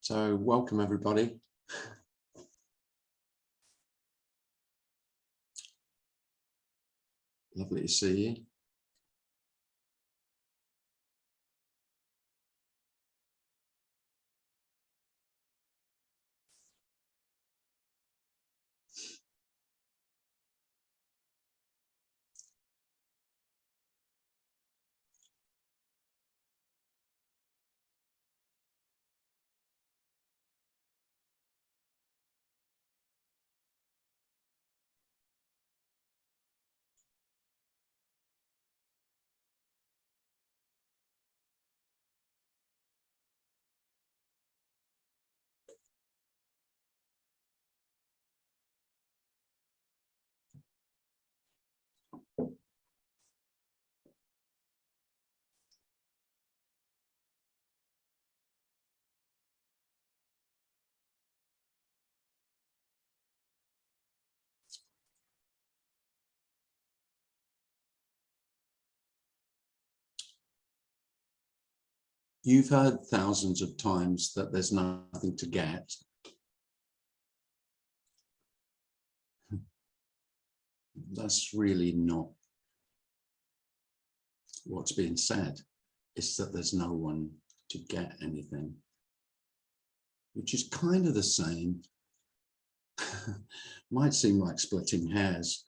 So welcome everybody. Lovely to see you. You've heard thousands of times that there's nothing to get. That's really not what's being said. It's that there's no one to get anything, which is kind of the same. Might seem like splitting hairs,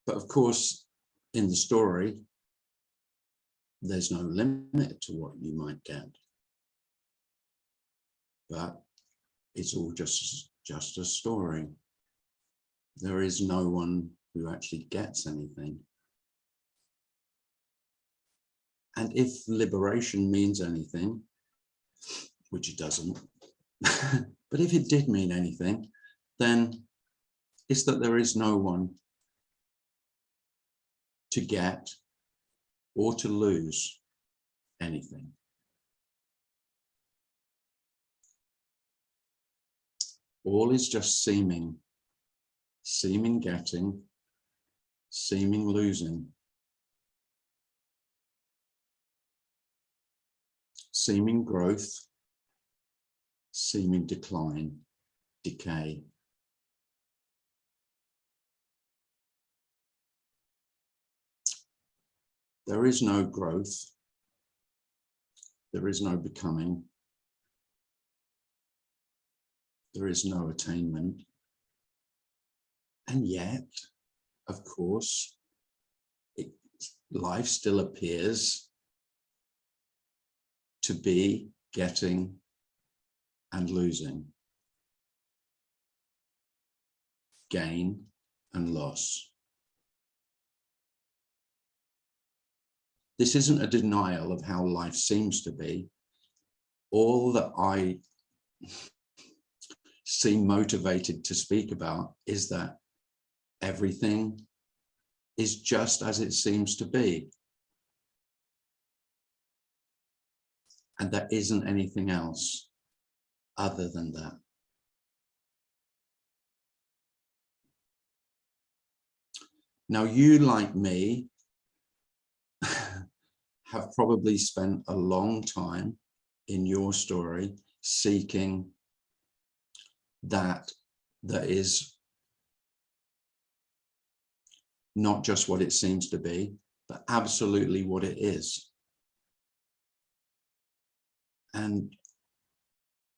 but of course, in the story, there's no limit to what you might get. But it's all just a story. There is no one who actually gets anything. And if liberation means anything, which it doesn't, but if it did mean anything, then it's that there is no one to get or to lose anything. All is just seeming getting, seeming losing, seeming growth, seeming decline, decay. There is no growth. There is no becoming. There is no attainment. And yet, of course, life still appears to be getting and losing, gain and loss. This isn't a denial of how life seems to be. All that I seem motivated to speak about is that everything is just as it seems to be. And there isn't anything else other than that. Now, you, like me, have probably spent a long time in your story seeking that is not just what it seems to be, but absolutely what it is. And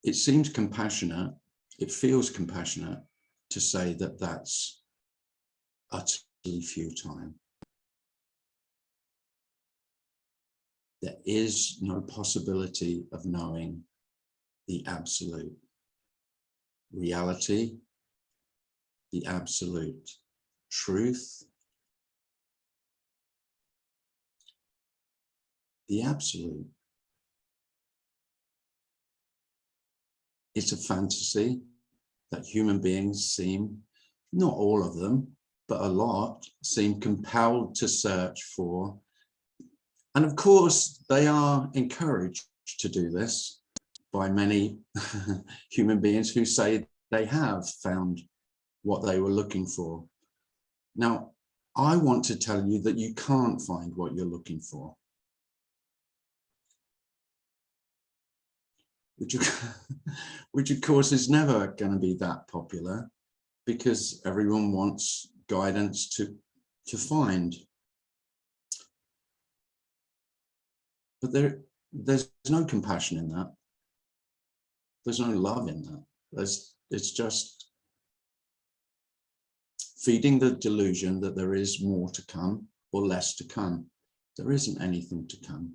it seems compassionate, it feels compassionate to say that that's utterly futile. There is no possibility of knowing the absolute reality, the absolute truth, the absolute. It's a fantasy that human beings seem, not all of them, but a lot, seem compelled to search for. And of course, they are encouraged to do this by many human beings who say they have found what they were looking for. Now, I want to tell you that you can't find what you're looking for. which of course is never going to be that popular, because everyone wants guidance to find. But there's no compassion in that. There's no love in that. It's just feeding the delusion that there is more to come or less to come. There isn't anything to come.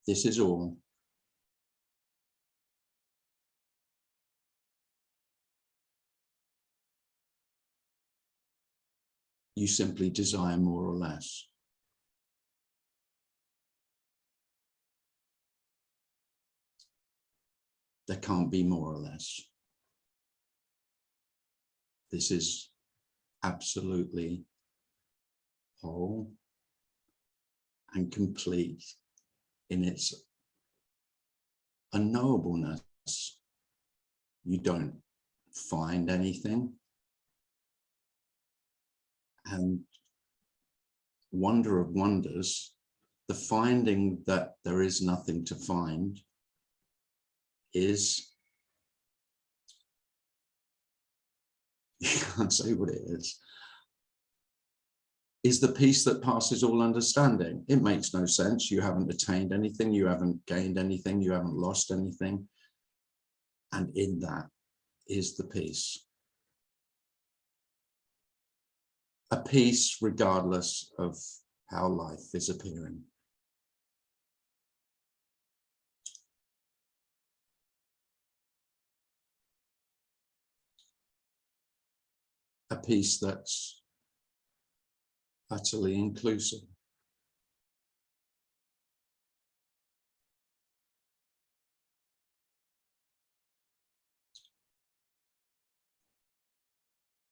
This is all. You simply desire more or less. There can't be more or less. This is absolutely whole and complete in its unknowableness. You don't find anything. And wonder of wonders, the finding that there is nothing to find is, you can't say what it is the peace that passes all understanding. It makes no sense. You haven't attained anything, you haven't gained anything, you haven't lost anything. And in that is the peace. A peace regardless of how life is appearing. A peace that's utterly inclusive.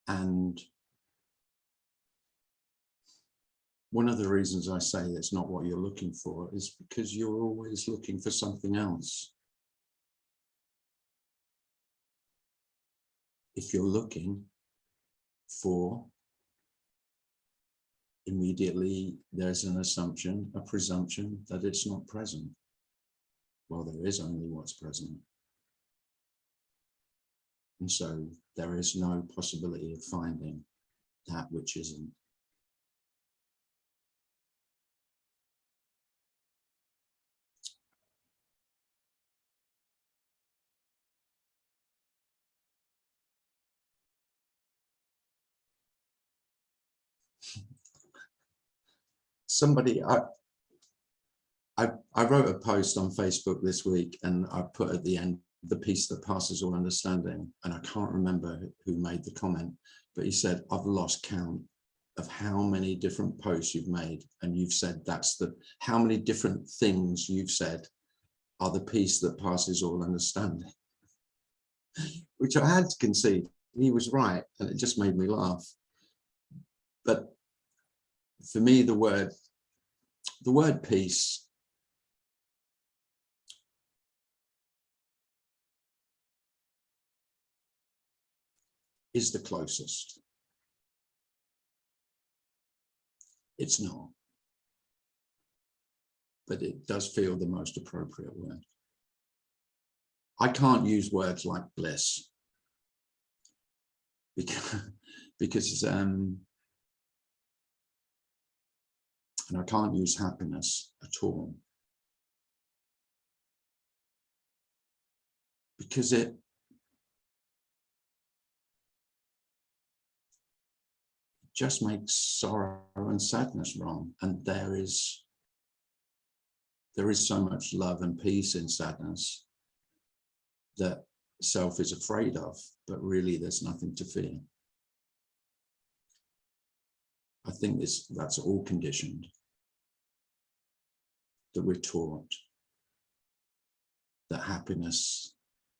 And one of the reasons I say it's not what you're looking for is because you're always looking for something else. If you're looking for, immediately there's an assumption, a presumption that it's not present. Well, there is only what's present. And so there is no possibility of finding that which isn't. Somebody, I wrote a post on Facebook this week, and I put at the end, the peace that passes all understanding. And I can't remember who made the comment, but he said, I've lost count of how many different posts you've made. And you've said how many different things you've said are the peace that passes all understanding, which I had to concede. He was right. And it just made me laugh. But for me, the word peace is the closest. It's not, but it does feel the most appropriate word. I can't use words like bliss because and I can't use happiness at all, because it just makes sorrow and sadness wrong. And there is so much love and peace in sadness that self is afraid of, but really there's nothing to fear. I think that's all conditioned, that we're taught that happiness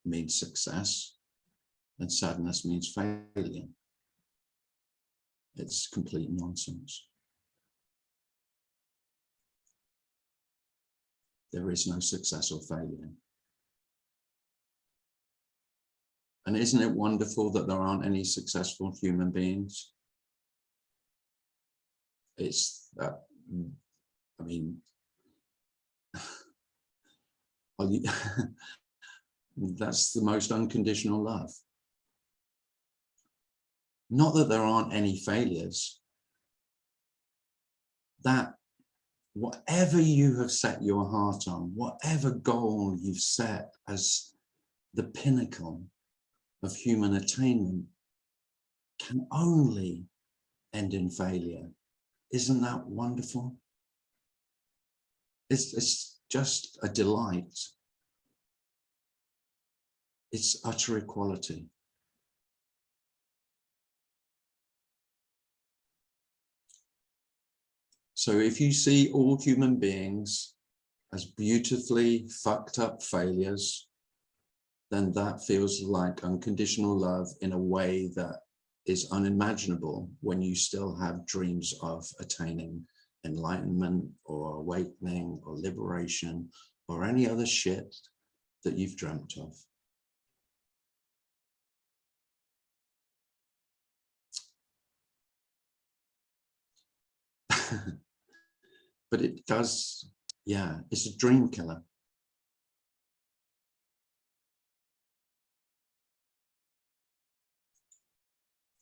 means success and sadness means failure. It's complete nonsense. There is no success or failure. And isn't it wonderful that there aren't any successful human beings? It's that, I mean, That's the most unconditional love. Not that there aren't any failures. That whatever you have set your heart on, whatever goal you've set as the pinnacle of human attainment, can only end in failure. Isn't that wonderful? It's just a delight. It's utter equality. So if you see all human beings as beautifully fucked up failures, then that feels like unconditional love in a way that is unimaginable when you still have dreams of attaining enlightenment or awakening or liberation or any other shit that you've dreamt of. But it does, yeah, it's a dream killer.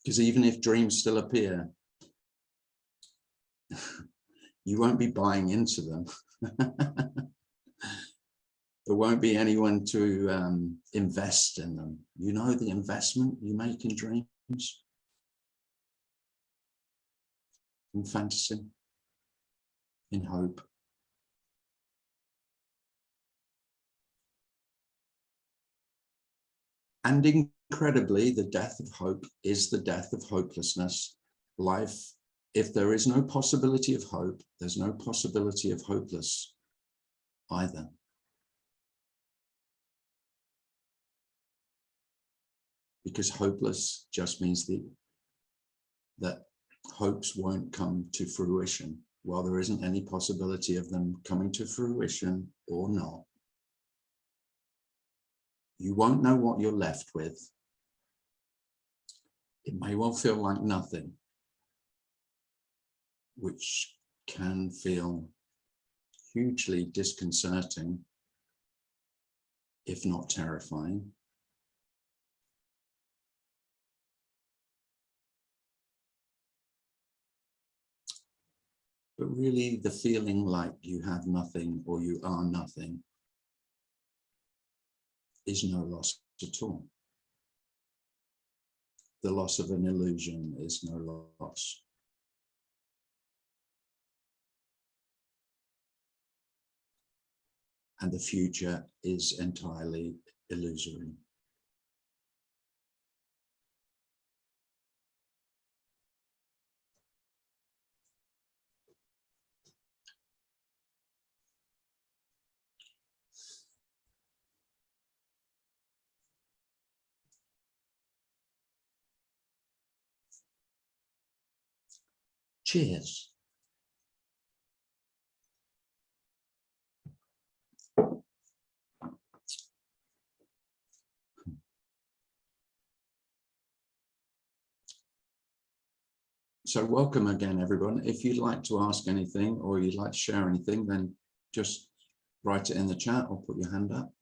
Because even if dreams still appear, you won't be buying into them. There won't be anyone to invest in them. You know the investment you make in dreams, in fantasy, in hope. And incredibly, the death of hope is the death of hopelessness. Life, if there is no possibility of hope, there's no possibility of hopeless either. Because hopeless just means that hopes won't come to fruition. While there isn't any possibility of them coming to fruition or not, you won't know what you're left with. It may well feel like nothing, which can feel hugely disconcerting, if not terrifying. But really, the feeling like you have nothing or you are nothing is no loss at all. The loss of an illusion is no loss. And the future is entirely illusory. Cheers. So welcome again, everyone. If you'd like to ask anything or you'd like to share anything, then just write it in the chat or put your hand up.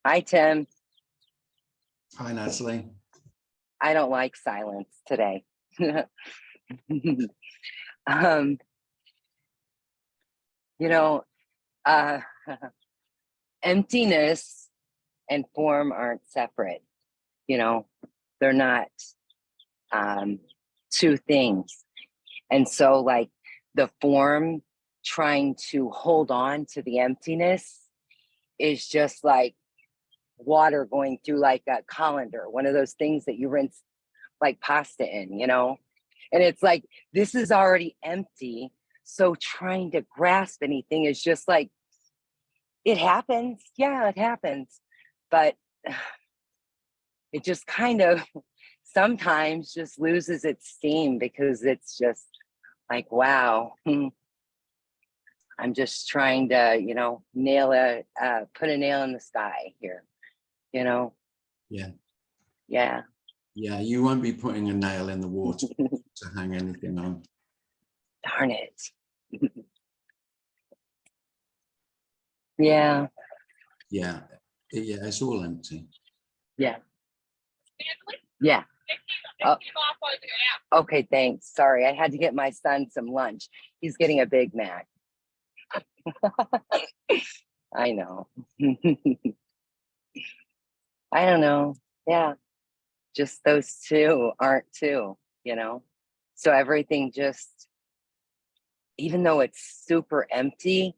Hi, Tim. Hi, Natalie. I don't like silence today. You know, uh, emptiness and form aren't separate. You know, they're not two things. And so, like, the form trying to hold on to the emptiness is just like water going through like a colander, one of those things that you rinse like pasta in, you know? And it's like, this is already empty. So trying to grasp anything is just like, it happens. Yeah, it happens. But it just kind of sometimes just loses its steam because it's just like, wow, I'm just trying to, you know, put a nail in the sky here, you know? Yeah. Yeah. Yeah, you won't be putting a nail in the water to hang anything on. Darn it. Yeah. Yeah. Yeah, it's all empty. Yeah. Yeah. Oh, okay, thanks. Sorry, I had to get my son some lunch. He's getting a Big Mac. I know. I don't know. Yeah. Just those two aren't two, you know? So everything just, even though it's super empty,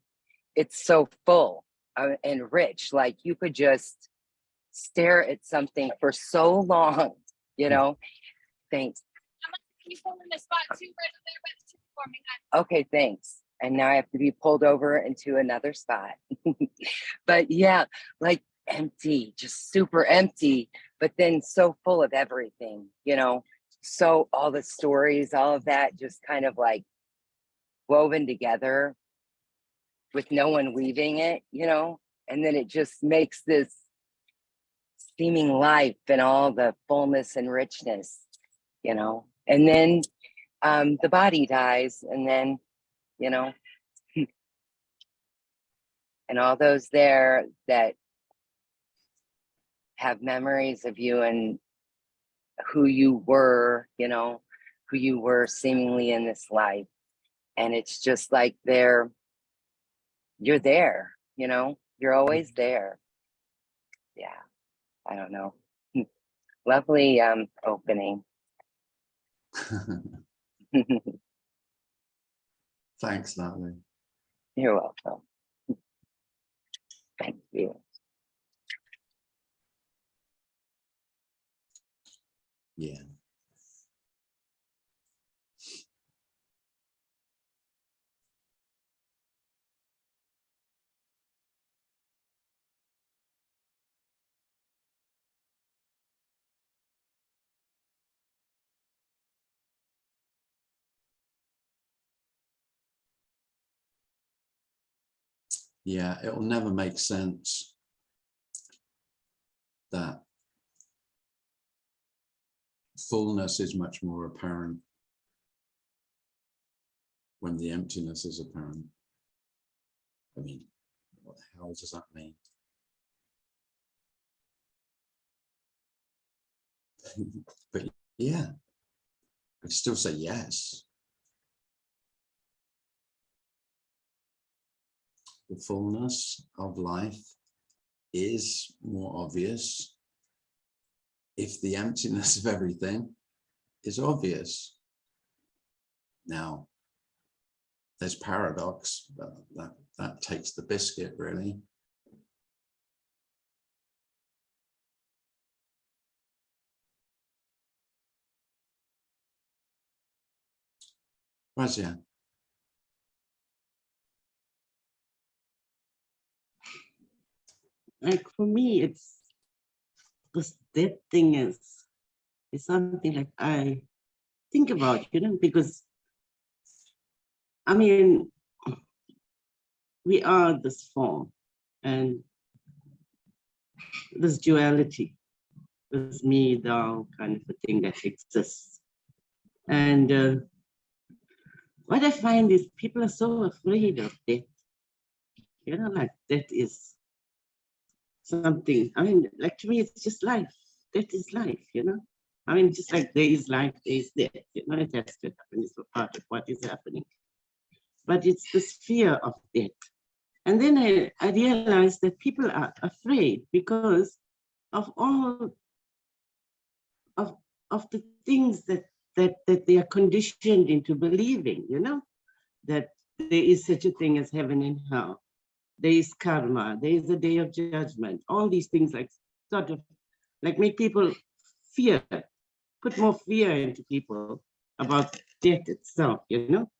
it's so full and rich. Like you could just stare at something for so long, you know? Thanks. Can you pull in the spot too, right over there by the tube for me? Okay, thanks. And now I have to be pulled over into another spot. But yeah, like empty, just super empty, but then so full of everything, you know? So all the stories, all of that just kind of like woven together with no one weaving it, you know? And then it just makes this seeming life and all the fullness and richness, you know? And then the body dies, and then, you know, and all those there that have memories of you and who you were, you know, who you were seemingly in this life. And it's just like you're there, you know, you're always there. Yeah, I don't know. Lovely opening. Thanks, Natalie. You're welcome. Thank you. Yeah. Yeah, it will never make sense that fullness is much more apparent when the emptiness is apparent. I mean, what the hell does that mean? But yeah, I'd still say yes. The fullness of life is more obvious if the emptiness of everything is obvious. Now, there's paradox, but that takes the biscuit, really. Razia. Like for me, it's this death thing is something like I think about, you know, because I mean, we are this form and this duality, this me, thou kind of a thing that exists. And what I find is people are so afraid of death. You know, like death is something. I mean, like to me, it's just life. That is life, you know. I mean, just like there is life, there is death. You know, it has to happen. It's a part of what is happening. But it's the fear of death. And then I realized that people are afraid because of all of the things that they are conditioned into believing, you know, that there is such a thing as heaven and hell. There is karma, there is a day of judgment, all these things like sort of like make people fear, put more fear into people about death itself, you know.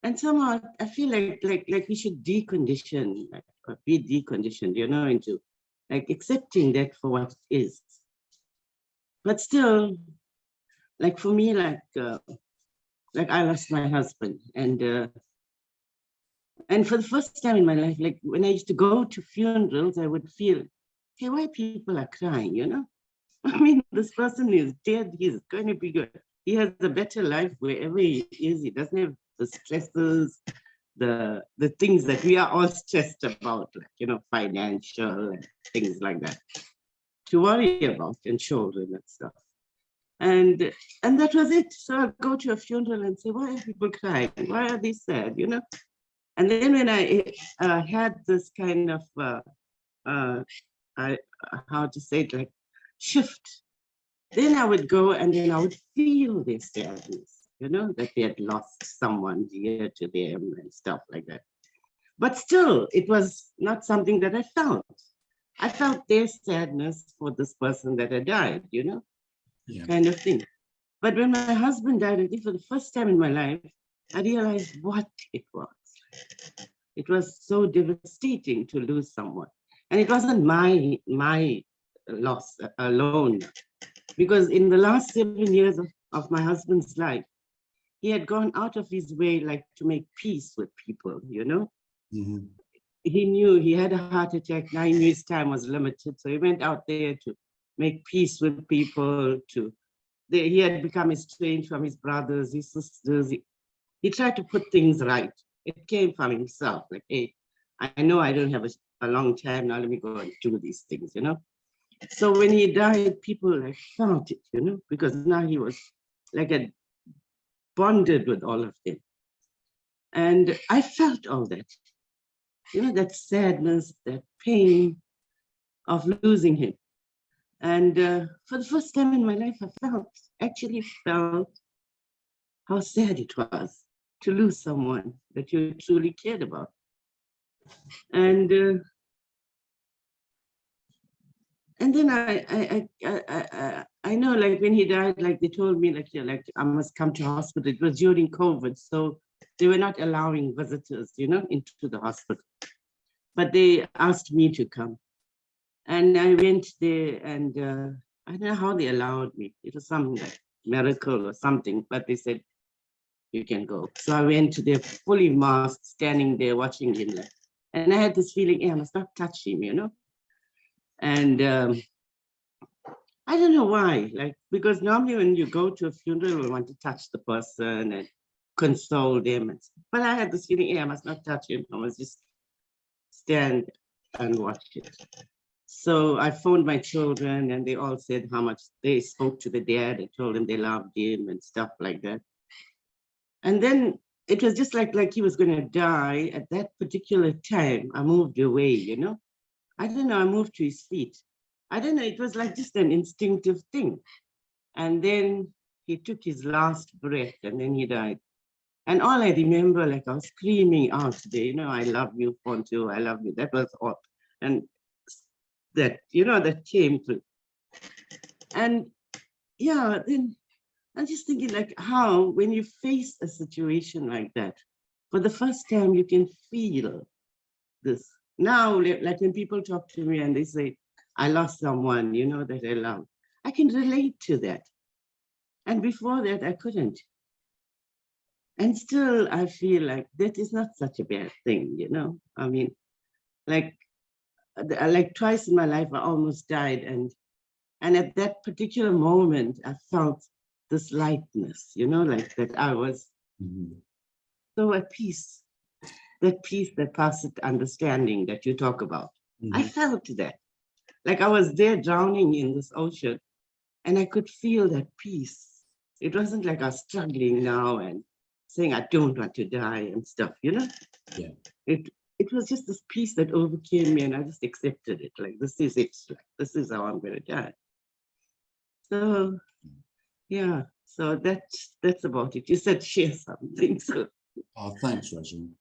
And somehow I feel like we should decondition, like, or be deconditioned, you know, into like accepting that for what it is. But still, like for me, like I lost my husband, and for the first time in my life, like when I used to go to funerals, I would feel, hey, why people are crying, you know? I mean, this person is dead, he's going to be good. He has a better life wherever he is. He doesn't have the stresses, the things that we are all stressed about, like, you know, financial and things like that, to worry about, and children and stuff. And that was it. So I'd go to a funeral and say, why are people crying? Why are they sad, you know? And then when I had this kind of, how to say it, like shift, then I would go and then I would feel their sadness, you know, that they had lost someone dear to them and stuff like that. But still, it was not something that I felt. I felt their sadness for this person that had died, you know, kind of thing. But when my husband died, I think for the first time in my life, I realized what it was. It was so devastating to lose someone. And it wasn't my loss alone, because in the last 7 years of my husband's life, he had gone out of his way, like, to make peace with people, you know? He knew he had a heart attack. Now he knew his time was limited. So he went out there to make peace with people. He had become estranged from his brothers, his sisters. He tried to put things right. It came from himself, like, hey, I know I don't have a long time now, let me go and do these things, you know? So when he died, people like felt it, you know, because now he was like bonded with all of them. And I felt all that, you know, that sadness, that pain of losing him. And for the first time in my life, I actually felt how sad it was to lose someone that you truly cared about. And then I know, like, when he died, like, they told me, like, I must come to hospital. It was during COVID, so they were not allowing visitors, you know, into the hospital. But they asked me to come. And I went there, and I don't know how they allowed me. It was some like miracle or something, but they said, you can go. So I went there fully masked, standing there watching him. Like, and I had this feeling, hey, I must not touch him, you know? And I don't know why, like, because normally when you go to a funeral, you want to touch the person and console them. But I had this feeling, hey, I must not touch him. I must just stand and watch it. So I phoned my children, and they all said how much they spoke to the dad and told him they loved him and stuff like that. And then it was just like he was going to die. At that particular time, I moved away, you know? I don't know, I moved to his feet. I don't know, it was like just an instinctive thing. And then he took his last breath, and then he died. And all I remember, like, I was screaming out there, you know, I love you, Poncho, I love you. That was all. And that, you know, that came through. And yeah, then I'm just thinking, like, how, when you face a situation like that, for the first time, you can feel this. Now, like when people talk to me and they say, I lost someone, you know, that I love, I can relate to that. And before that, I couldn't. And still, I feel like that is not such a bad thing, you know? I mean, like twice in my life, I almost died. And at that particular moment, I felt this lightness, you know, like that I was so at peace. that peace that passes understanding that you talk about. I Mhm. felt that. Like I was there drowning in this ocean and I could feel that peace. It wasn't like I was struggling now and saying I don't want to die and stuff, you know? Yeah. It was just this peace that overcame me and I just accepted it. Like this is it. Like, this is how I'm gonna die. So yeah, so that's about it. You said share something. So Oh, thanks, Reginald.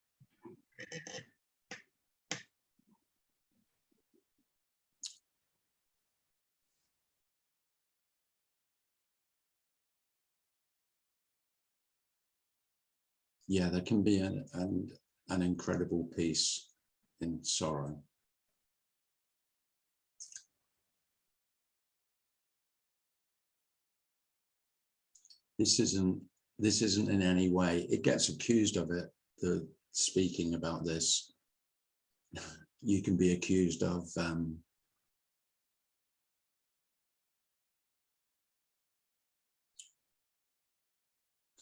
Yeah, there can be an incredible peace in sorrow. This isn't in any way, it gets accused of it, the speaking about this. You can be accused of kind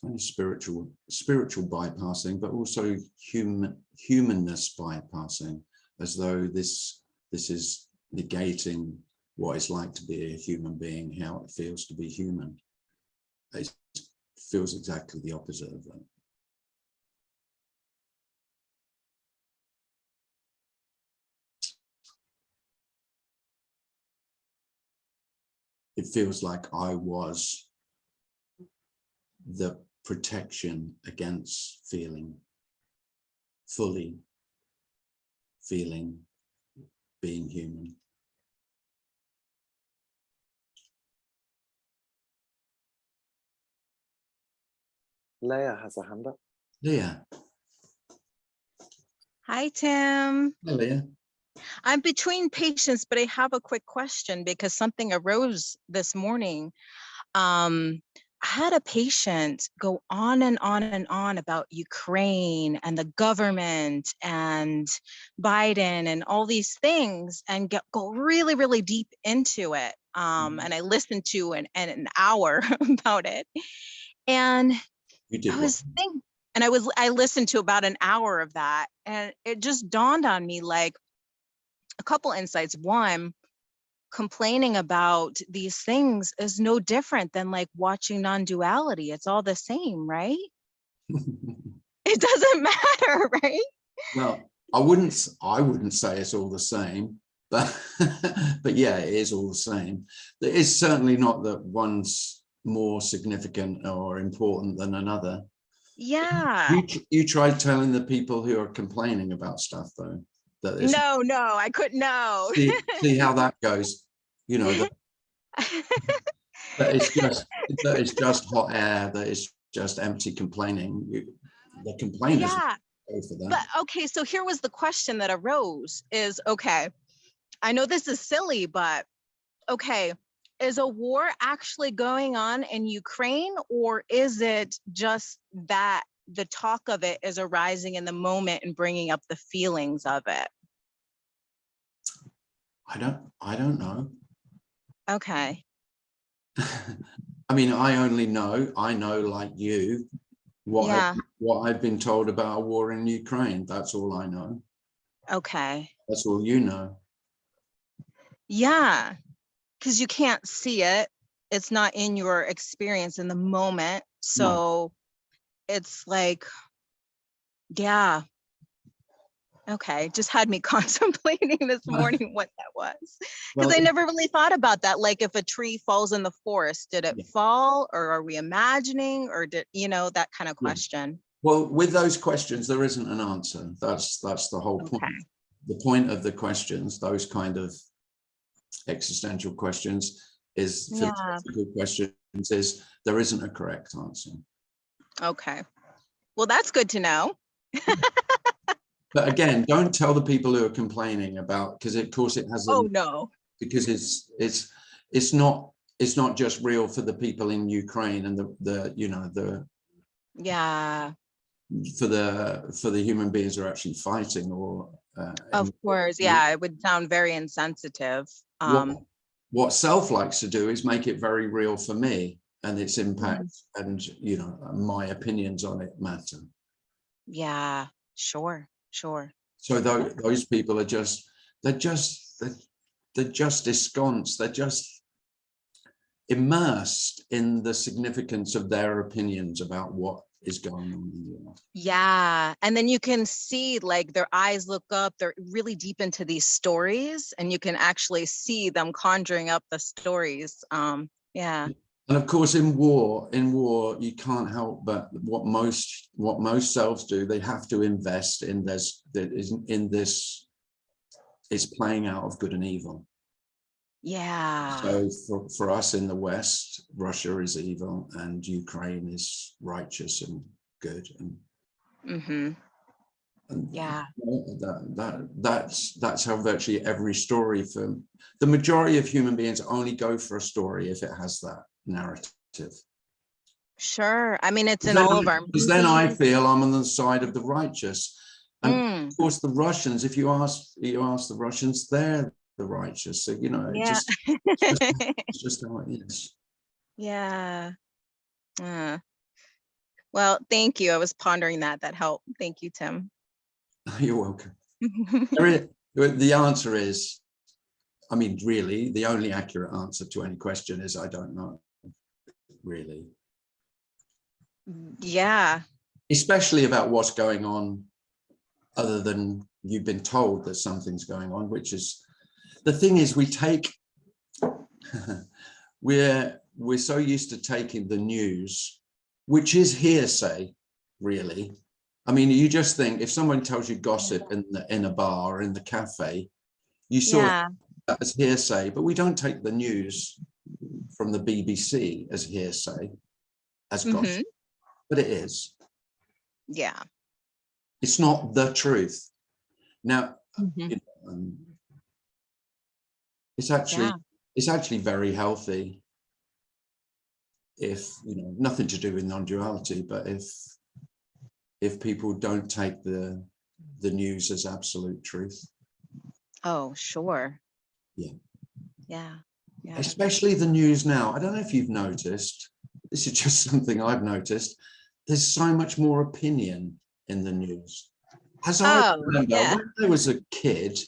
of spiritual bypassing, but also humanness bypassing, as though this is negating what it's like to be a human being, how it feels to be human. It feels exactly the opposite of that. It feels like I was the protection against fully feeling, being human. Leah has a hand up. Leah. Hi, Tim. Hi, Leah. I'm between patients, but I have a quick question because something arose this morning. I had a patient go on and on and on about Ukraine and the government and Biden and all these things and go really, really deep into it. And I listened to an hour about it. And You did I what? was thinking, and I listened to about an hour of that, and it just dawned on me like a couple insights. One, complaining about these things is no different than like watching Non-Duality. It's all the same, right? It doesn't matter, right? Well, I wouldn't say it's all the same, but but yeah, it is all the same. It is certainly not that one's more significant or important than another. Yeah. You tried telling the people who are complaining about stuff though, that it's, No, I couldn't. No. see how that goes. You know, that it's just hot air, that it's just empty complaining. The complainers Yeah. go for that. But okay, so here was the question that arose is, okay, I know this is silly, but okay, is a war actually going on in Ukraine, or is it just that the talk of it is arising in the moment and bringing up the feelings of it? I don't know. Okay. I mean, I know like you Yeah. what I've been told about a war in Ukraine. That's all I know. Okay. That's all you know. Yeah. Because you can't see it. It's not in your experience in the moment. So it's like, yeah. Okay, just had me contemplating this morning what that was. Because Well, I never really thought about that. Like if a tree falls in the forest, did it fall, or are we imagining, or did, that kind of question? well, with those questions, there isn't an answer. That's the whole point. Okay. The point of the questions, those kind of existential questions, is philosophical questions, is there isn't a correct answer. Okay. Well, that's good to know. But again, don't tell the people who are complaining about, because of course it has. Oh no. Because it's not just real for the people in Ukraine and Yeah. for the human beings who are actually fighting, or Of course. Yeah, it would sound very insensitive. What self likes to do is make it very real for me and its impact, and my opinions on it matter. Yeah, sure. Sure. So those people are just, they're just ensconced, they're just immersed in the significance of their opinions about what is going on in the world. Yeah. And then you can see like their eyes look up, they're really deep into these stories, and you can actually see them conjuring up the stories. Yeah. And of course, in war, you can't help but what most selves do. They have to invest in this. It's playing out of good and evil. Yeah. So for us in the West, Russia is evil and Ukraine is righteous and good. And Yeah. that's how virtually every story, for the majority of human beings, only go for a story if it has that narrative. Sure. I mean, it's in all of our Because then I movies. feel I'm on the side of the righteous. And Mm. of course, the Russians, if you ask the Russians, they're the righteous. So, you know, Yeah. it's just how it is. Yeah. Well, thank you. I was pondering that. That helped. Thank you, Tim. You're welcome. The answer is, I mean, really, the only accurate answer to any question is I don't know, really. Yeah. Especially about what's going on, other than you've been told that something's going on, which is, the thing is, we take, we're so used to taking the news, which is hearsay, really. I mean, you just think if someone tells you gossip in a bar or in the cafe, you sort of that as hearsay, but we don't take the news from the BBC as hearsay, as gossip, but it is. Yeah. It's not the truth. Now, you know, it's actually very healthy if, you know, nothing to do with non-duality, but if people don't take the news as absolute truth. Oh, sure. Yeah. Yeah. Yeah. Especially the news now. I don't know if you've noticed, this is just something I've noticed, there's so much more opinion in the news. As I remember, when I was a kid,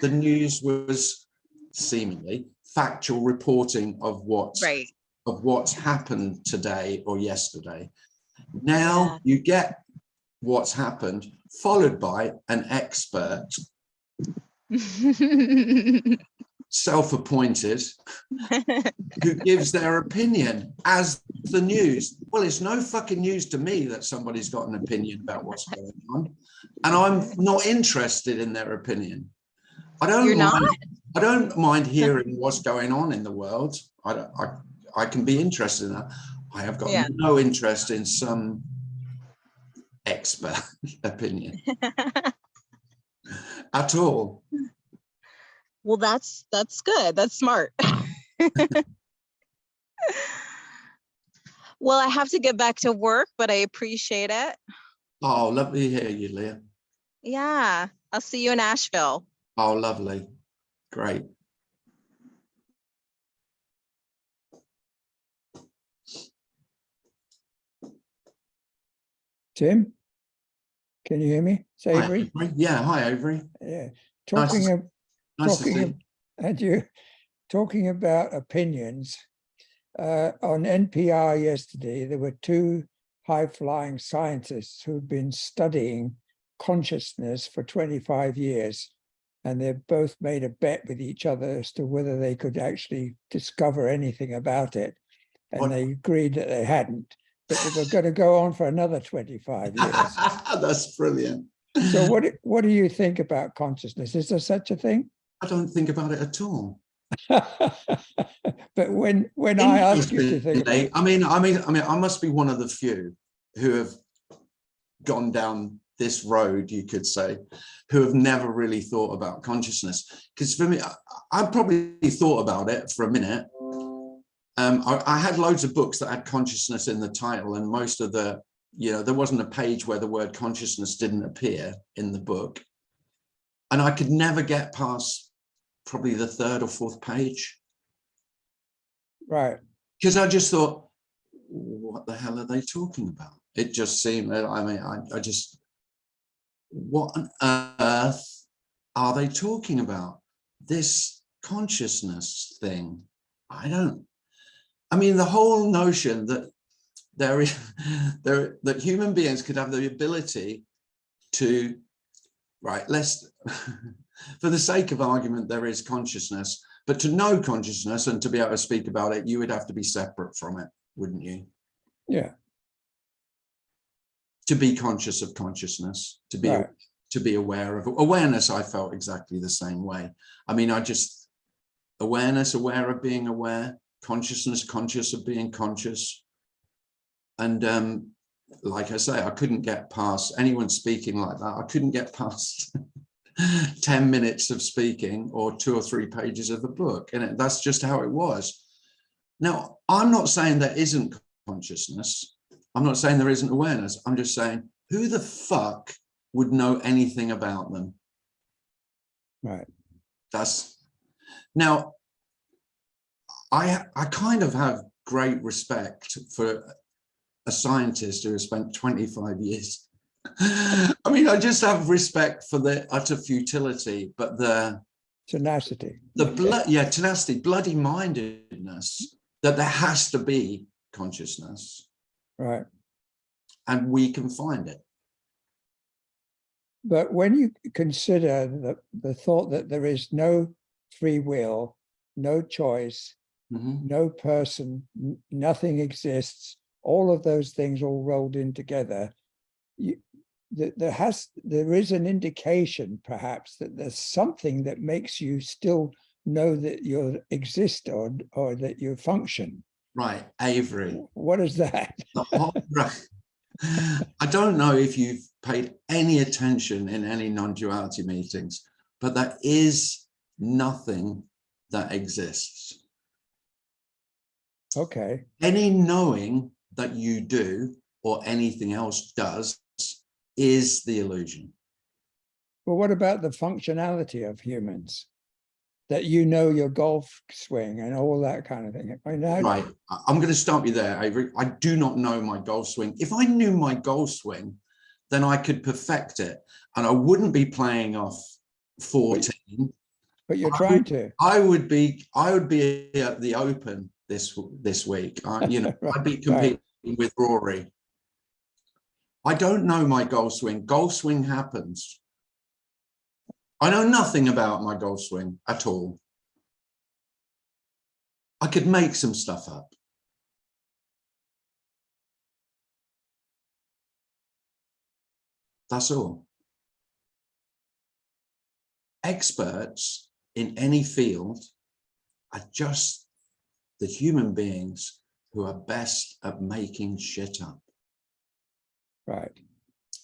the news was seemingly factual reporting of what's happened today or yesterday. Now you get what's happened, followed by an expert, self-appointed, who gives their opinion as the news. Well, it's no fucking news to me that somebody's got an opinion about what's going on, and I'm not interested in their opinion. I don't mind hearing what's going on in the world. I can be interested in that. I have got no interest in some expert opinion at all. Well, that's good. That's smart. Well, I have to get back to work, but I appreciate it. Oh, lovely to hear you, Leah. Yeah, I'll see you in Asheville. Oh, lovely. Great. Tim, can you hear me? It's Avery. Hi, yeah, hi, Avery. Yeah, talking about opinions. On NPR yesterday, there were two high-flying scientists who've been studying consciousness for 25 years, and they've both made a bet with each other as to whether they could actually discover anything about it, and they agreed that they hadn't, but they were going to go on for another 25 years. That's brilliant. So what do you think about consciousness? Is there such a thing? I don't think about it at all. But when I ask you to think about it, I mean, I must be one of the few who have gone down this road, you could say, who have never really thought about consciousness. Because for me, I probably thought about it for a minute. I had loads of books that had consciousness in the title, and most of the, you know, there wasn't a page where the word consciousness didn't appear in the book. And I could never get past probably the third or fourth page. right? Because I just thought, what the hell are they talking about? It just seemed, I mean, I just, what on earth are they talking about? This consciousness thing. I mean, the whole notion that that human beings could have the ability to, right, for the sake of argument, there is consciousness, but to know consciousness and to be able to speak about it, you would have to be separate from it, wouldn't you? Yeah. To be conscious of consciousness, to be Right. aware of awareness. I felt exactly the same way. I mean, awareness, aware of being aware, consciousness, conscious of being conscious. And like I say, I couldn't get past anyone speaking like that. I couldn't get past 10 minutes of speaking or 2 or 3 pages of the book. And that's just how it was. Now, I'm not saying there isn't consciousness. I'm not saying there isn't awareness. I'm just saying, who the fuck would know anything about them? Right. Now, I kind of have great respect for a scientist who has spent 25 years. I mean, I just have respect for the utter futility, but the Tenacity. tenacity, bloody mindedness, that there has to be consciousness. Right. And we can find it. But when you consider the thought that there is no free will, no choice, no person, nothing exists, all of those things all rolled in together, there is an indication perhaps that there's something that makes you still know that you exist or that you function. Right, Avery. What is that? I don't know if you've paid any attention in any non-duality meetings, but there is nothing that exists. Okay. Any knowing that you do or anything else does is the illusion. Well, what about the functionality of humans? That you know your golf swing and all that kind of thing. I mean, right, I'm going to stop you there, Avery. I do not know my golf swing. If I knew my golf swing, then I could perfect it, and I wouldn't be playing off 14. But you're trying to. I would be at the Open this week. You know, Right, I'd be competing with Rory. I don't know my golf swing. Golf swing happens. I know nothing about my golf swing at all. I could make some stuff up. That's all. Experts in any field are just the human beings who are best at making shit up. Right.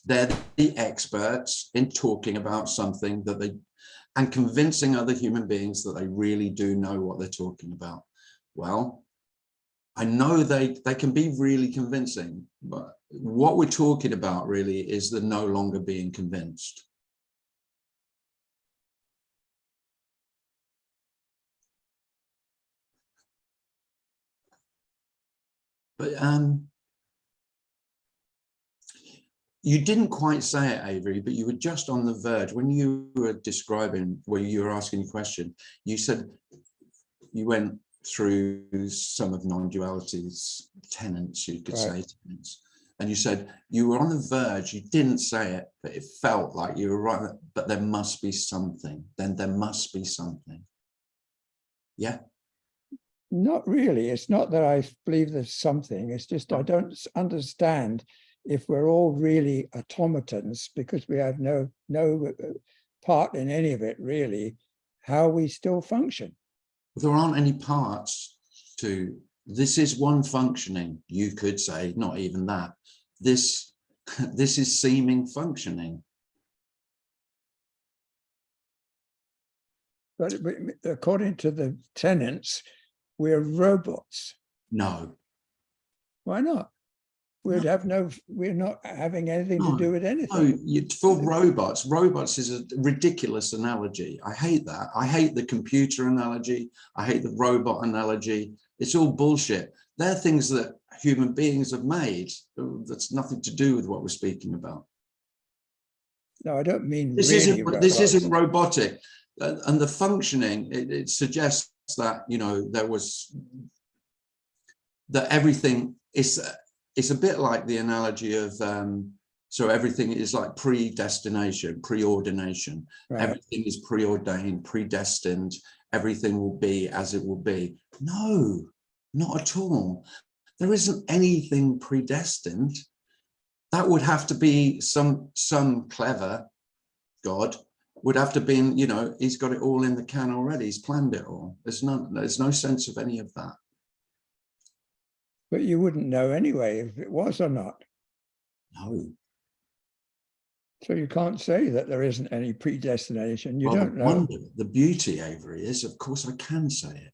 They're the experts in talking about something and convincing other human beings that they really do know what they're talking about. Well, I know they can be really convincing, but what we're talking about really is the no longer being convinced. But you didn't quite say it, Avery, but you were just on the verge when you were describing, where you were asking a question. You said you went through some of non-duality's tenets, you could say tenets, and you said you were on the verge. You didn't say it, but it felt like you were right. But there must be something. Then there must be something. Yeah. Not really. It's not that I believe there's something. It's just I don't understand if we're all really automatons because we have no part in any of it really, how we still function. There aren't any parts to this. Is one functioning, you could say, not even that. This is seeming functioning. But according to the tenets, we're robots. No. Why not? We're not having anything to do with anything. No, for robots is a ridiculous analogy. I hate that. I hate the computer analogy. I hate the robot analogy. It's all bullshit. They're things that human beings have made. That's nothing to do with what we're speaking about. No, I don't mean This really isn't robots. robotic, and the functioning it suggests that, you know, that everything is. It's a bit like the analogy of so everything is like predestination, preordination. Right. Everything is preordained, predestined. Everything will be as it will be. No, not at all. There isn't anything predestined. That would have to be some clever God would have to be, you know, he's got it all in the can already. He's planned it all. There's no sense of any of that. But you wouldn't know anyway if it was or not. No. So you can't say that there isn't any predestination. You Well, don't know. The beauty, Avery, is, of course, I can say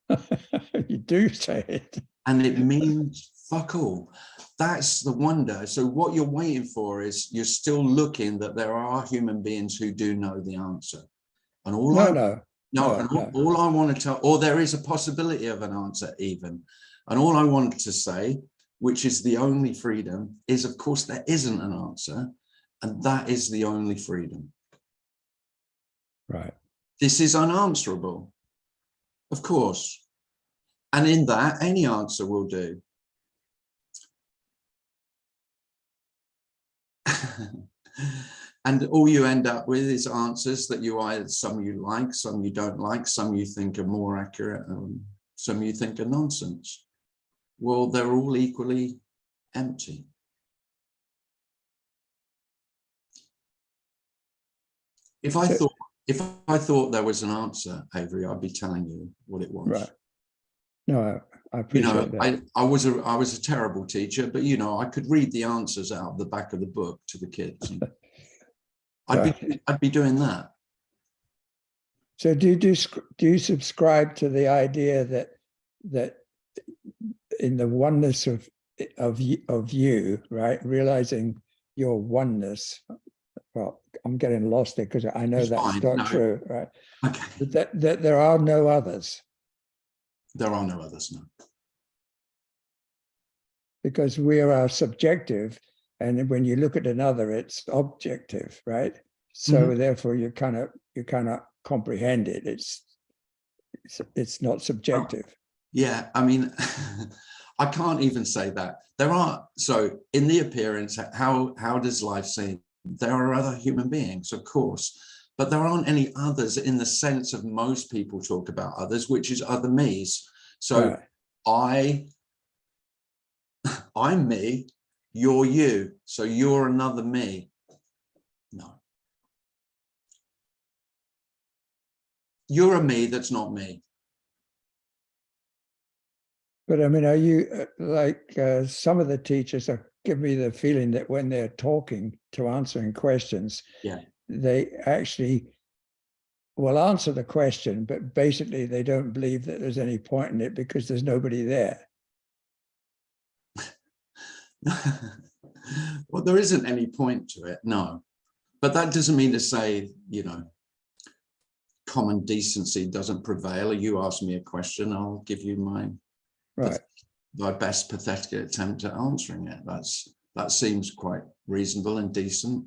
it. You do say it. And it means fuck all. That's the wonder. So what you're waiting for is you're still looking that there are human beings who do know the answer. And all all I want to tell, or there is a possibility of an answer even. And all I want to say, which is the only freedom, is of course there isn't an answer. And that is the only freedom. Right. This is unanswerable, of course. And in that, any answer will do. And all you end up with is answers that some you like, some you don't like, some you think are more accurate, some you think are nonsense. Well, they're all equally empty. If I thought there was an answer, Avery, I'd be telling you what it was. Right. No, I appreciate that. I was a terrible teacher, but you know, I could read the answers out of the back of the book to the kids. I'd be doing that. So do you subscribe to the idea that in the oneness of you, right, realizing your oneness? Well, I'm getting lost there because I know that's not true, right? Okay. That there are no others. There are no others, no. Because we are subjective, and when you look at another, it's objective, right? So therefore, you cannot comprehend it. It's not subjective. Yeah, I mean, I can't even say that. There are, so in the appearance, how does life seem? There are other human beings, of course, but there aren't any others in the sense of most people talk about others, which is other me's. So right. I'm me, you're you, so you're another me. No. You're a me that's not me. But I mean, are you like some of the teachers give me the feeling that when they're talking to answering questions, they actually will answer the question, but basically they don't believe that there's any point in it because there's nobody there. Well, there isn't any point to it, no. But that doesn't mean to say, you know, common decency doesn't prevail. You ask me a question, I'll give you my best pathetic attempt at answering it. That seems quite reasonable and decent.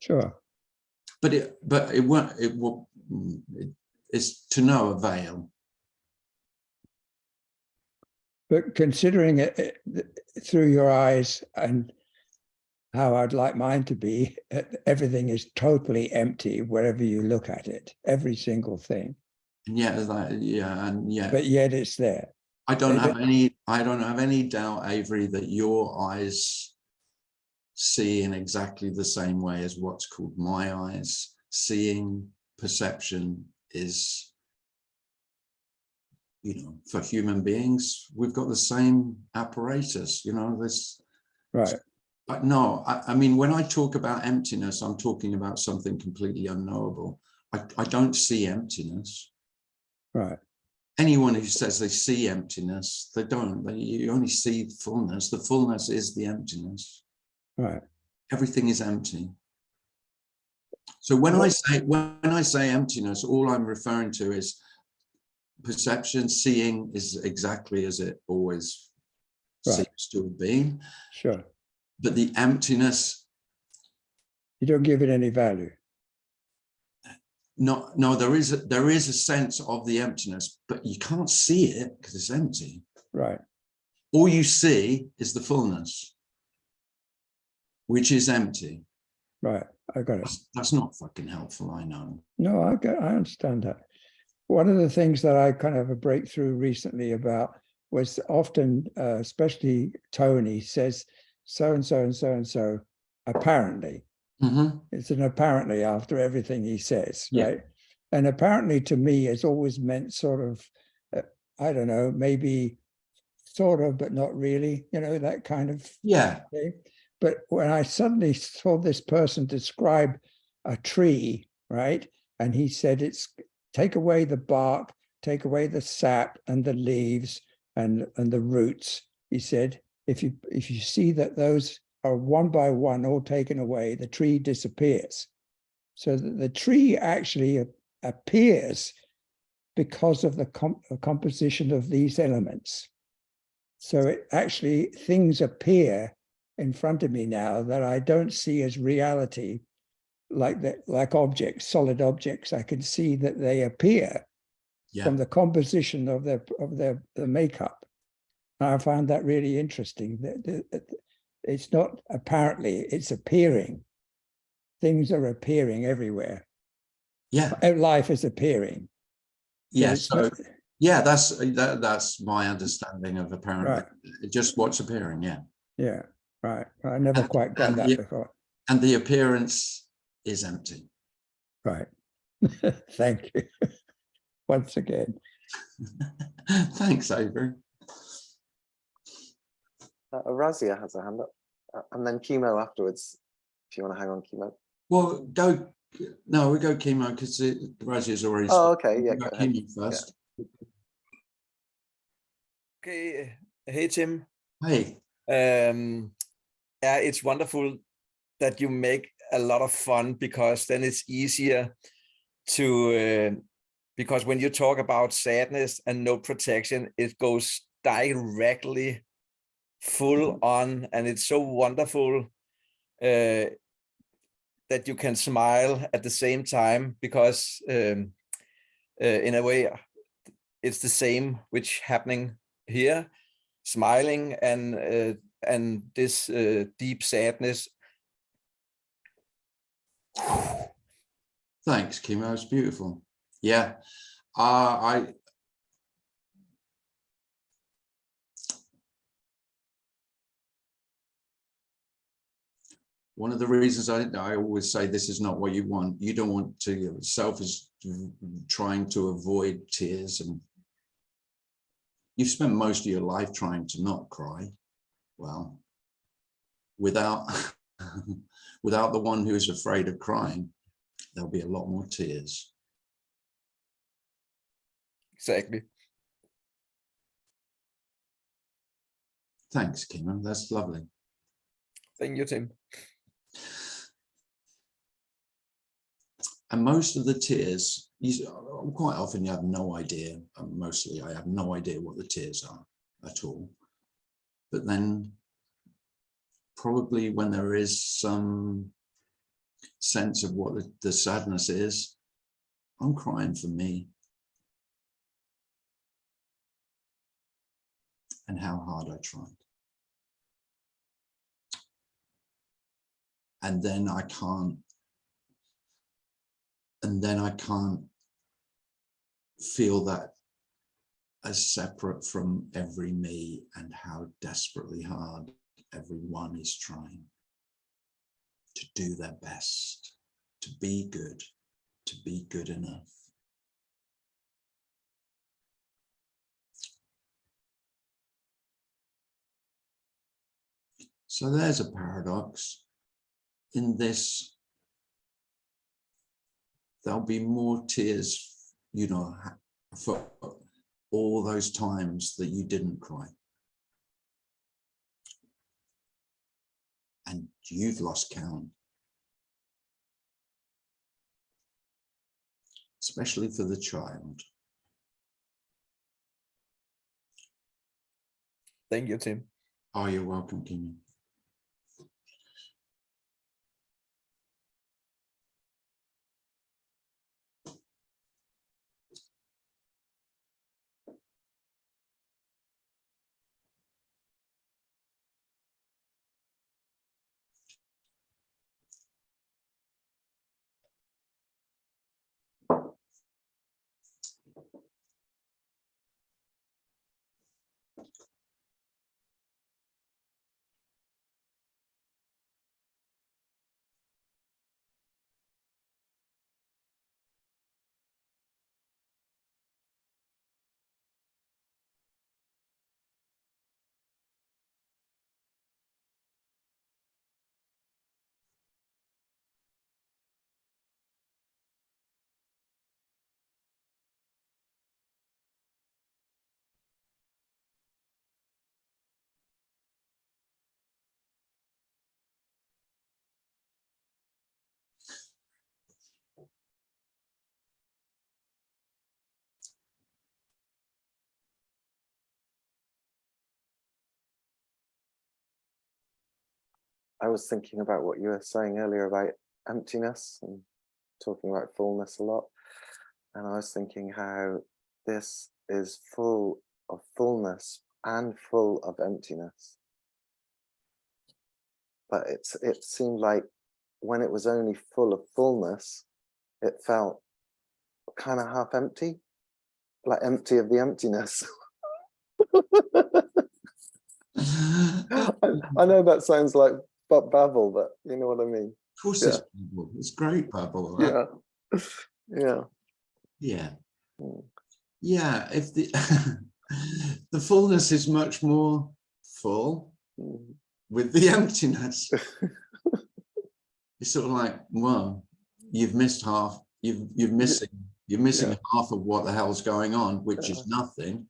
Sure. But it's to no avail. But considering it through your eyes and how I'd like mine to be, everything is totally empty wherever you look at it, every single thing. And yet, but yet it's there. I don't have any doubt, Avery, that your eyes see in exactly the same way as what's called my eyes. Seeing, perception is, you know, for human beings, we've got the same apparatus, you know, this. Right. But no, I mean, when I talk about emptiness, I'm talking about something completely unknowable. I don't see emptiness. Right. Anyone who says they see emptiness, they don't. You only see fullness. The fullness is the emptiness. Right. Everything is empty. So when I say emptiness, all I'm referring to is perception. Seeing is exactly as it always seems to have been. Sure. But the emptiness You don't give it any value. No, there is a sense of the emptiness, but you can't see it because it's empty. Right. All you see is the fullness, which is empty. Right. I got it. That's not fucking helpful, I know. No, I understand that. One of the things that I kind of a breakthrough recently about was often, especially Tony says so and so and so and so, apparently. Mm-hmm. It's an apparently after everything he says, Yeah. right? And apparently to me has always meant sort of, I don't know, maybe sort of, but not really, you know, that kind of Yeah. thing. But when I suddenly saw this person describe a tree, right? And he said, it's take away the bark, take away the sap and the leaves and the roots. He said, if you see that those are one by one all taken away, the tree disappears. So that the tree actually appears because of the composition of these elements. So it actually, things appear in front of me now that I don't see as reality, like that, like objects, solid objects. I can see that they appear from the composition of their makeup. And I found that really interesting. It's not apparently, it's appearing. Things are appearing everywhere. Yeah. Life is appearing. Yeah. So yeah, that's my understanding of apparently. Right. Just what's appearing. Yeah. Yeah. Right. I never quite got that before. And the appearance is empty. Right. Thank you. Once again. Thanks, Avery. Razia has a hand up, and then Chemo afterwards, if you want to hang on, Chemo. Well, we go Chemo because Razia's already. Oh, okay, yeah. Go Chemo first. Yeah. Okay, hey Tim. Hey. Yeah, it's wonderful that you make a lot of fun, because then it's easier to because when you talk about sadness and no protection, it goes directly full on, and it's so wonderful that you can smile at the same time, because in a way it's the same which happening here, smiling and this deep sadness. Thanks, Chemo. It's beautiful. Yeah. One of the reasons I always say this is not what you want. You don't want to, self is trying to avoid tears, and you've spent most of your life trying to not cry. Well, without without the one who is afraid of crying, there'll be a lot more tears. Exactly. Thanks, Chemo. That's lovely. Thank you, Tim. And most of the tears, quite often you have no idea. Mostly I have no idea what the tears are at all. But then probably when there is some sense of what the sadness is, I'm crying for me. And how hard I tried. And then I can't feel that as separate from every me, and how desperately hard everyone is trying to do their best, to be good enough. So there's a paradox. In this, there'll be more tears, you know, for all those times that you didn't cry. And you've lost count. Especially for the child. Thank you, Tim. Oh, you're welcome, Kim. I was thinking about what you were saying earlier about emptiness and talking about fullness a lot. And I was thinking how this is full of fullness and full of emptiness. But it seemed like when it was only full of fullness, it felt kind of half empty, like empty of the emptiness. I know that sounds like babble, but you know what I mean. Of course, it's babble. It's great babble. Yeah, yeah, Yeah. Mm. Yeah. If the the fullness is much more full Mm. with the emptiness. It's sort of like, well, you've missed half. You're missing Yeah. half of what the hell's going on, which Yeah. is nothing.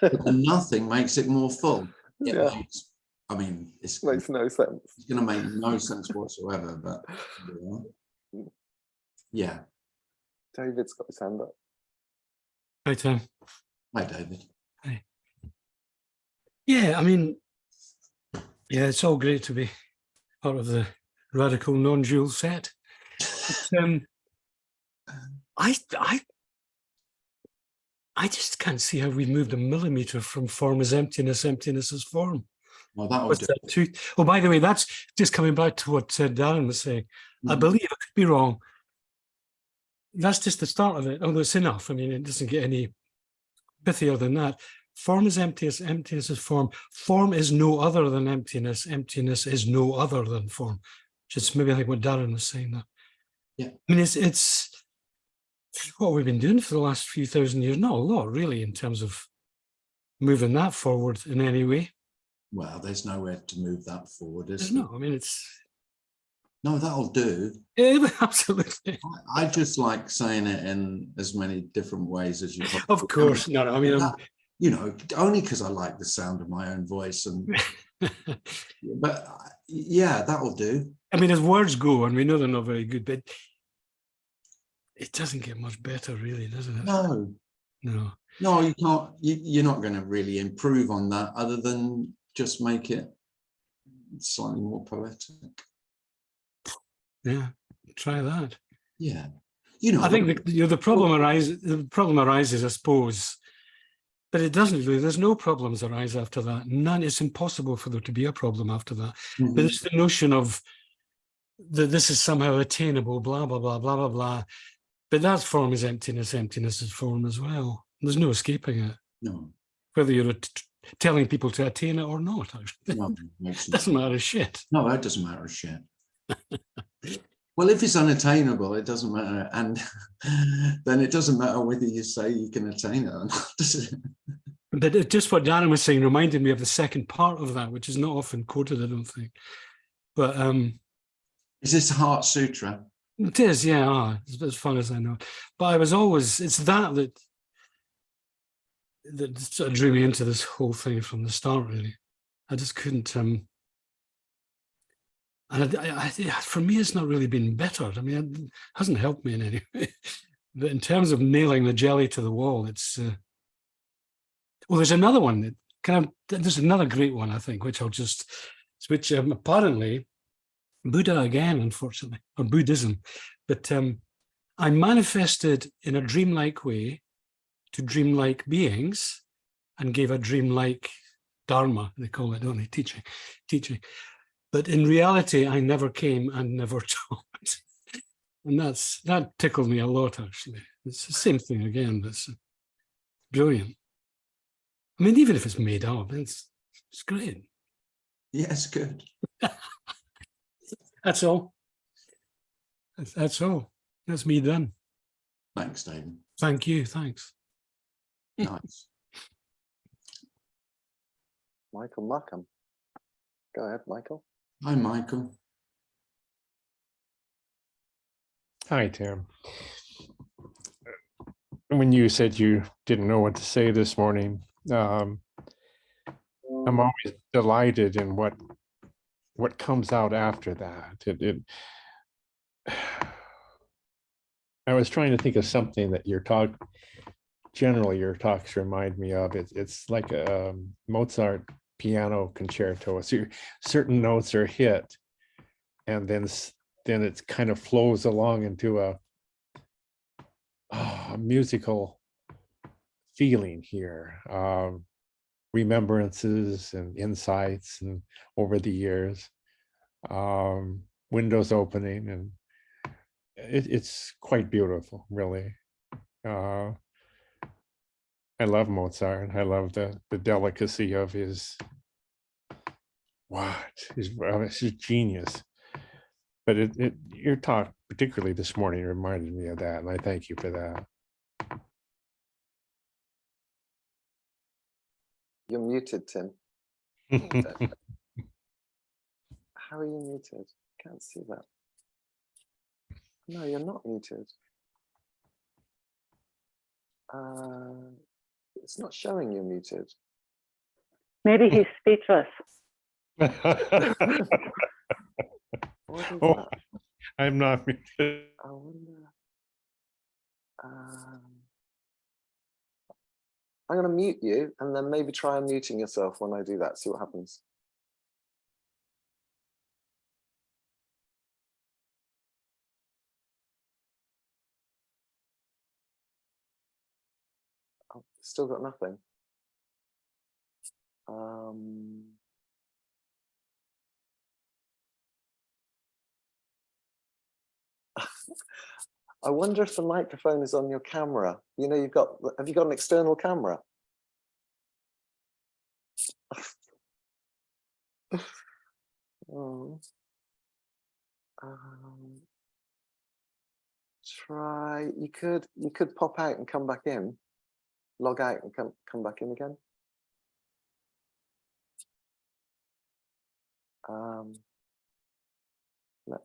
But the nothing makes it more full. It Yeah. makes, I mean, it's Makes no sense. going to make no sense whatsoever. But yeah. David's got his hand up. Hi, Tim. Hi, David. Hi. Yeah, I mean, yeah, it's all great to be part of the radical non-dual set. But, I just can't see how we've moved a millimeter from form as emptiness, emptiness as form. Well, that What's was that too? Oh, by the way, that's just coming back to what Darren was saying. I believe, I could be wrong, that's just the start of it, although it's enough. I mean, it doesn't get any pithier than that. Form is emptiness, emptiness is form. Form is no other than emptiness, emptiness is no other than form. Just maybe I think what Darren was saying there. Yeah. I mean, it's what we've been doing for the last few thousand years. Not a lot, really, in terms of moving that forward in any way. Well, there's nowhere to move that forward, is There's there? no, I mean, it's... No, that'll do. Yeah, absolutely. I just like saying it in as many different ways as you possibly Of course. No, I mean... you know, only because I like the sound of my own voice. And but yeah, that'll do. I mean, as words go, and we know they're not very good, but it doesn't get much better, really, does it? No, you can't. You're not going to really improve on that, other than just make it slightly more poetic. Yeah, try that. Yeah, you know, I think the problem arises. The problem arises, I suppose, but it doesn't really. There's no problems arise after that. None. It's impossible for there to be a problem after that. Mhm. But it's the notion of that this is somehow attainable. Blah blah blah blah blah blah. But that form is emptiness. Emptiness is form as well. There's no escaping it. No, Whether you're telling people to attain it or not, actually, no, doesn't matter shit. No, that doesn't matter a shit. Well, if it's unattainable, it doesn't matter, and then it doesn't matter whether you say you can attain it or not, does it? But just what Darren was saying reminded me of the second part of that, which is not often quoted, I don't think. But Is this Heart Sutra? it is, yeah, as far as I know. But I was always, it's that sort of drew me into this whole thing from the start, really. I just couldn't, and for me, it's not really been bettered. I mean, it hasn't helped me in any way. But in terms of nailing the jelly to the wall, it's, well, there's another one there's another great one, I think, which which apparently Buddha again, unfortunately, or Buddhism, but I manifested in a dreamlike way to dreamlike beings and gave a dreamlike dharma, they call it, don't they, teaching. But in reality, I never came and never taught. And that tickled me a lot, actually. It's the same thing again, but it's brilliant. I mean, even if it's made up, it's great. Yes, good. That's all. That's all. That's me done. Thanks, David. Thank you. Thanks. Nice. Michael Markham. Go ahead, Michael. Hi, Michael. Hi, Tim. When you said you didn't know what to say this morning, I'm always delighted in what comes out after that. I was trying to think of something that your talks remind me of. It's like a Mozart piano concerto. So certain notes are hit and then it kind of flows along into a musical feeling here, remembrances and insights and over the years, windows opening, and it's quite beautiful, really. I love Mozart. I love the delicacy of his his genius. But your talk, particularly this morning, reminded me of that, and I thank you for that. You're muted, Tim. How are you muted? Can't see that. No, you're not muted. It's not showing you're muted. Maybe he's speechless. What is Oh, that? I'm not muted. I wonder. I'm going to mute you and then maybe try unmuting yourself when I do that. See what happens. Oh, still got nothing. I wonder if the microphone is on your camera. You know, have you got an external camera? Oh. You could pop out and come back in, log out and come back in again. Let's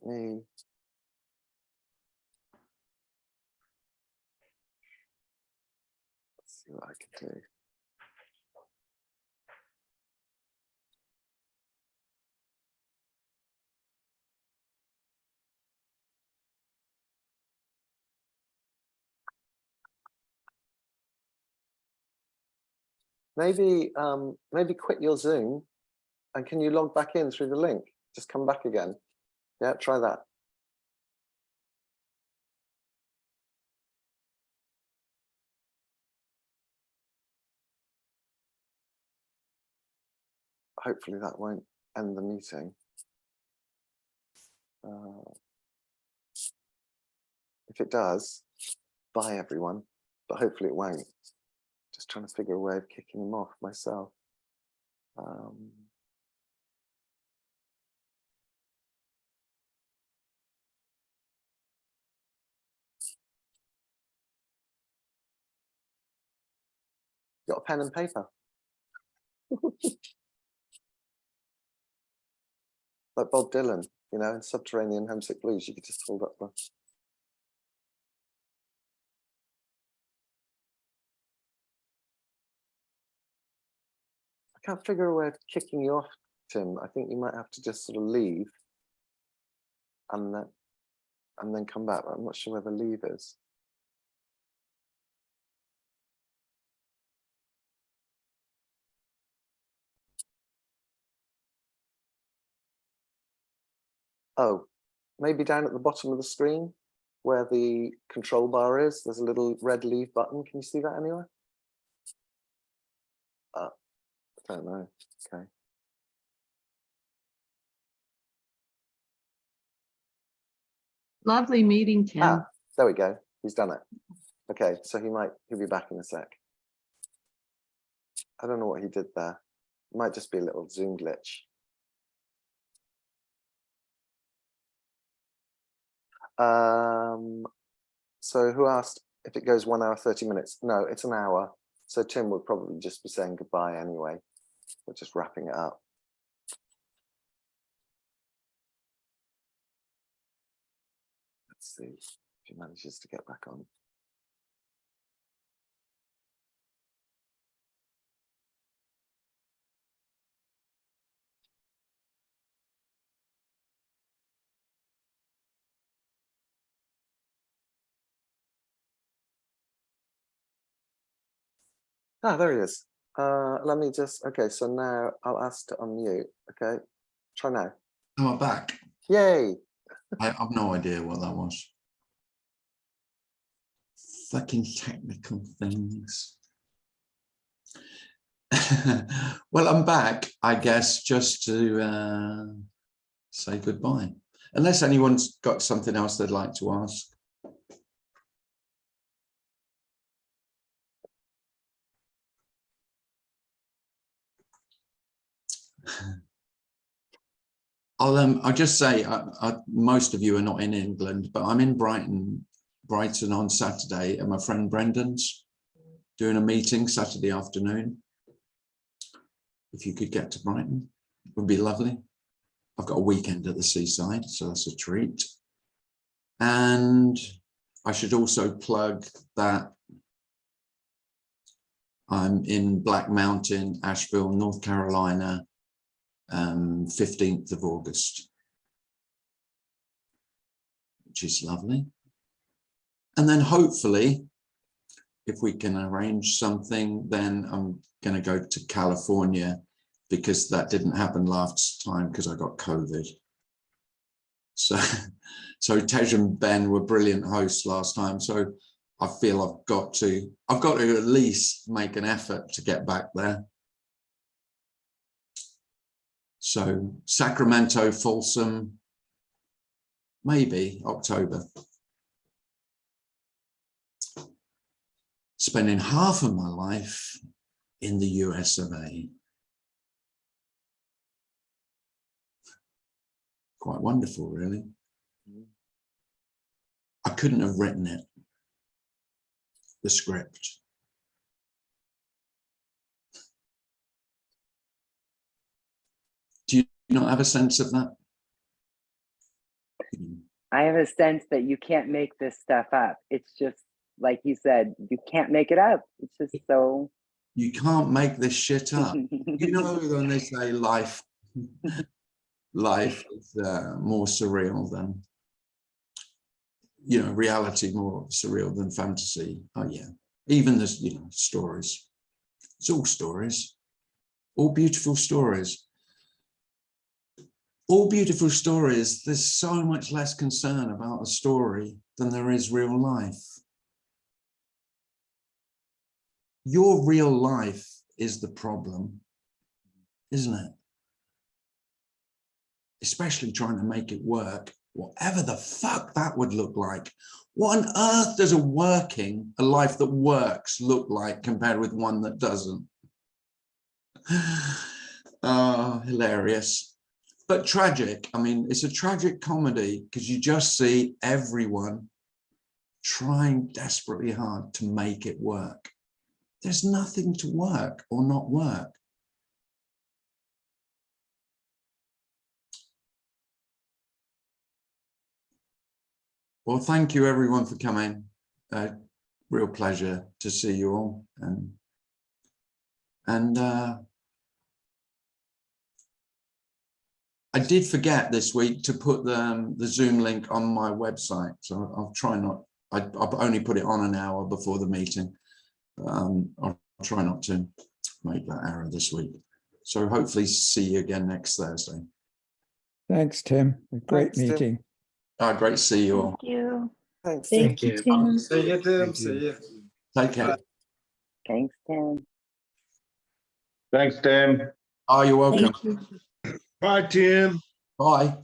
see what I can do. Maybe quit your Zoom, and can you log back in through the link? Just come back again. Yeah, try that. Hopefully that won't end the meeting. If it does, bye everyone, but hopefully it won't. Just trying to figure a way of kicking them off myself. Got a pen and paper? Like Bob Dylan, you know, in Subterranean Homesick Blues, you could just hold up the... I can't figure a way of kicking you off, Tim. I think you might have to just sort of leave and then come back. I'm not sure where the leave is. Oh, maybe down at the bottom of the screen where the control bar is, there's a little red leave button. Can you see that anywhere? I don't know. Okay. Lovely meeting, Tim. Ah, there we go. He's done it. Okay, so he'll be back in a sec. I don't know what he did there. It might just be a little Zoom glitch. So who asked if it goes 1 hour, 30 minutes? No, it's an hour. So Tim would probably just be saying goodbye anyway. We're just wrapping it up. Let's see if he manages to get back on. Ah, there he is. Let me just, okay, so now I'll ask to unmute, okay? Try now. Am I back? Yay. I have no idea what that was. Fucking technical things. Well, I'm back, I guess, just to say goodbye. Unless anyone's got something else they'd like to ask. I'll just say, most of you are not in England, but I'm in Brighton on Saturday, and my friend Brendan's doing a meeting Saturday afternoon. If you could get to Brighton, it would be lovely. I've got a weekend at the seaside, so that's a treat. And I should also plug that I'm in Black Mountain, Asheville, North Carolina, 15th of August, which is lovely. And then hopefully, if we can arrange something, then I'm going to go to California, because that didn't happen last time because I got COVID. So Tej and Ben were brilliant hosts last time. So I feel I've got to at least make an effort to get back there. So Sacramento, Folsom, maybe October. Spending half of my life in the US of A. Quite wonderful, really. I couldn't have written it, the script. Do you not have a sense of that? I have a sense that you can't make this stuff up. It's just, like you said, you can't make it up. It's just so... You can't make this shit up. You know, when they say life is more surreal than, you know, reality more surreal than fantasy. Oh yeah, even this, you know, stories. It's all stories, all beautiful stories. All beautiful stories. There's so much less concern about a story than there is real life. Your real life is the problem, isn't it? Especially trying to make it work, whatever the fuck that would look like. What on earth does a life that works look like compared with one that doesn't? Oh, hilarious. But tragic. I mean, it's a tragic comedy because you just see everyone trying desperately hard to make it work. There's nothing to work or not work. Well, thank you everyone for coming. Real pleasure to see you all. And I did forget this week to put the Zoom link on my website. So I'll try not, I'll only put it on an hour before the meeting. I'll try not to make that error this week. So hopefully see you again next Thursday. Thanks, Tim. A great Thanks, Tim. meeting. Great to see you all. Thank you. Thanks. Thank you, Tim. See you, Tim. See you. Take care. Thanks, Tim. Thanks, Tim. Oh, you're welcome. Thank you. Bye, Tim. Bye.